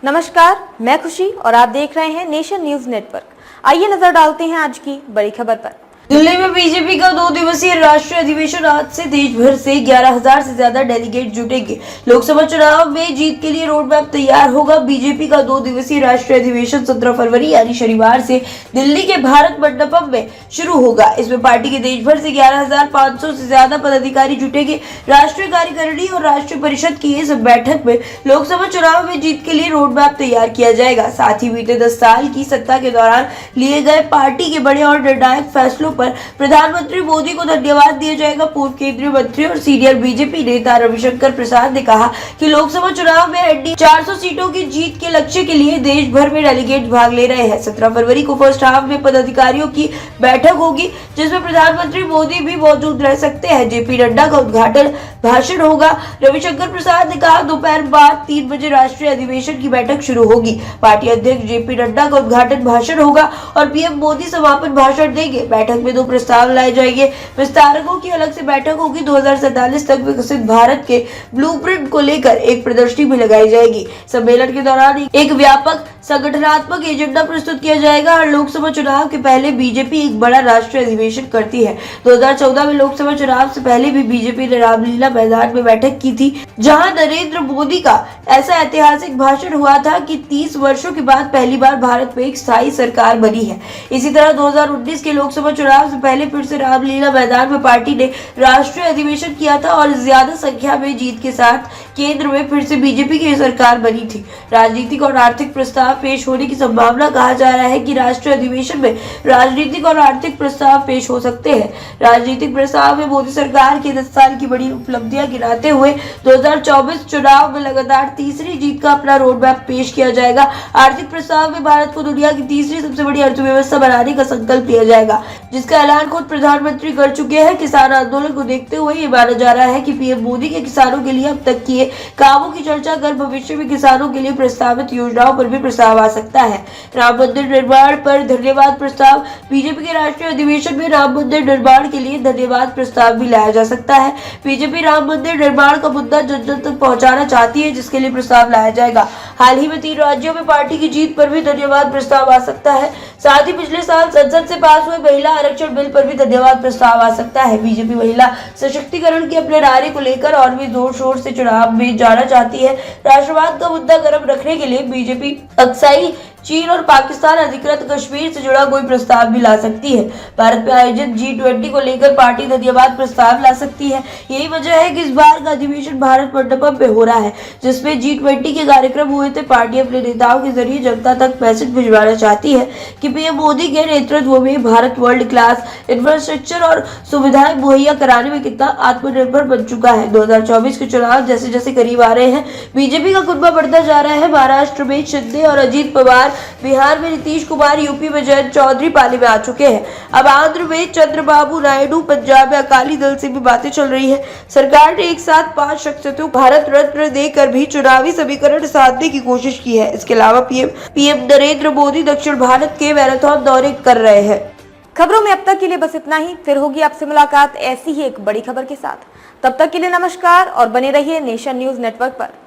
नमस्कार, मैं खुशी और आप देख रहे हैं नेशन न्यूज नेटवर्क। आइए नजर डालते हैं आज की बड़ी खबर पर। दिल्ली में बीजेपी का 2 दिवसीय राष्ट्रीय अधिवेशन आज से देश भर से 11,000 से ज्यादा डेलीगेट जुटेंगे। लोकसभा चुनाव में जीत के लिए रोड मैप तैयार होगा। बीजेपी का 2 दिवसीय राष्ट्रीय अधिवेशन 17 फरवरी यानी शनिवार से दिल्ली के भारत मंडपम में शुरू होगा। इसमें पार्टी के देश भर से 11,500 से ज्यादा पदाधिकारी जुटेंगे। राष्ट्रीय कार्यकारिणी और राष्ट्रीय परिषद की इस बैठक में लोकसभा चुनाव में जीत के लिए रोड मैप तैयार किया जाएगा। साथ ही बीते 10 साल की सत्ता के दौरान लिए गए पार्टी के बड़े और निर्णायक फैसलों पर प्रधानमंत्री मोदी को धन्यवाद दिया जाएगा। पूर्व केंद्रीय मंत्री और सीनियर बीजेपी नेता रविशंकर प्रसाद ने कहा कि लोकसभा चुनाव में एनडीए 400 सीटों की जीत के लक्ष्य के लिए देश भर में डेलीगेट भाग ले रहे हैं। 17 फरवरी को फर्स्ट हाफ में पदाधिकारियों की बैठक होगी, जिसमें प्रधानमंत्री मोदी भी मौजूद रह सकते हैं। जेपी नड्डा का उद्घाटन भाषण होगा। रविशंकर प्रसाद ने कहा दोपहर बाद 3 बजे राष्ट्रीय अधिवेशन की बैठक शुरू होगी। पार्टी अध्यक्ष जेपी नड्डा का उद्घाटन भाषण होगा और पीएम मोदी समापन भाषण देंगे। बैठक में 2 प्रस्ताव लाए जाएंगे। विस्तारकों की अलग से बैठक होगी। 2047 तक विकसित भारत के ब्लूप्रिंट को लेकर एक प्रदर्शनी भी लगाई जाएगी। सम्मेलन के दौरान एक व्यापक संगठनात्मक एजेंडा प्रस्तुत किया जाएगा। और लोकसभा चुनाव के पहले बीजेपी एक बड़ा राष्ट्रीय अधिवेशन करती है। 2014 में लोकसभा चुनाव से पहले भी बीजेपी ने रामलीला मैदान में बैठक की थी, जहां नरेंद्र मोदी का ऐसा ऐतिहासिक भाषण हुआ था कि 30 वर्षों के बाद पहली बार भारत में एक स्थायी सरकार बनी है। इसी तरह 2019 के लोकसभा चुनाव से पहले फिर से रामलीला मैदान में पार्टी ने राष्ट्रीय अधिवेशन किया था और ज्यादा संख्या में जीत के साथ केंद्र में फिर से बीजेपी की सरकार बनी थी। राजनीतिक और आर्थिक प्रस्ताव पेश होने की संभावना। कहा जा रहा है कि राष्ट्रीय अधिवेशन में राजनीतिक और आर्थिक प्रस्ताव पेश हो सकते हैं। राजनीतिक प्रस्ताव में मोदी सरकार की 10 साल की बड़ी उपलब्धियां गिनाते हुए 2024 चुनाव में लगातार तीसरी जीत का अपना रोड मैप पेश किया जाएगा। आर्थिक प्रस्ताव में भारत को दुनिया की तीसरी सबसे बड़ी अर्थव्यवस्था बनाने का संकल्प लिया जाएगा, जिसका ऐलान खुद प्रधानमंत्री कर चुके हैं। किसान आंदोलन को देखते हुए ये माना जा रहा है कि पीएम मोदी के किसानों के लिए अब तक किए कामों की चर्चा कर भविष्य में किसानों के लिए प्रस्तावित योजनाओं पर भी प्रस्ताव आ सकता है। राम मंदिर निर्माण पर धन्यवाद प्रस्ताव। बीजेपी के राष्ट्रीय अधिवेशन में राम मंदिर निर्माण के लिए धन्यवाद प्रस्ताव भी लाया जा सकता है। बीजेपी राम मंदिर निर्माण का मुद्दा जन जन तक पहुंचाना चाहती है, जिसके लिए प्रस्ताव लाया जाएगा। हाल ही में 3 राज्यों में पार्टी की जीत पर भी धन्यवाद प्रस्ताव आ सकता है। साथ ही पिछले साल संसद से पास हुए महिला आरक्षण बिल पर भी धन्यवाद प्रस्ताव आ सकता है। बीजेपी महिला सशक्तिकरण के अपने नारे को लेकर और भी जोर शोर से चुनाव में जाना चाहती है। राष्ट्रवाद का मुद्दा गर्म रखने के लिए बीजेपी अक्साई चीन और पाकिस्तान अधिकृत कश्मीर से जुड़ा कोई प्रस्ताव भी ला सकती है। भारत में आयोजित G20 को लेकर पार्टी धन्यवाद प्रस्ताव ला सकती है। यही वजह है कि इस बार का अधिवेशन भारत मंडपम पे हो रहा है, जिसमें G20 के कार्यक्रम हुए थे। पार्टी अपने नेताओं के जरिए जनता तक मैसेज भिजवाना चाहती है कि पीएम मोदी के नेतृत्व में भारत वर्ल्ड क्लास इंफ्रास्ट्रक्चर और सुविधाएं मुहैया कराने में कितना आत्मनिर्भर बन चुका है। 2024 के चुनाव जैसे जैसे करीब आ रहे हैं, बीजेपी का कुनबा बढ़ता जा रहा है। महाराष्ट्र में शिंदे और अजीत पवार, बिहार में नीतीश कुमार, यूपी में जयंत चौधरी पाले में आ चुके हैं। अब आंध्र में चंद्रबाबू नायडू, पंजाब में अकाली दल से भी बातें चल रही है। सरकार ने एक साथ 5 शख्सियतों को भारत रत्न देकर भी चुनावी समीकरण साधने की कोशिश की है। इसके अलावा पीएम नरेंद्र मोदी दक्षिण भारत के मैराथन दौरे कर रहे हैं। खबरों में अब तक के लिए बस इतना ही। फिर होगी आपसे मुलाकात ऐसी ही एक बड़ी खबर के साथ। तब तक के लिए नमस्कार और बने रहिए नेशन न्यूज नेटवर्क पर।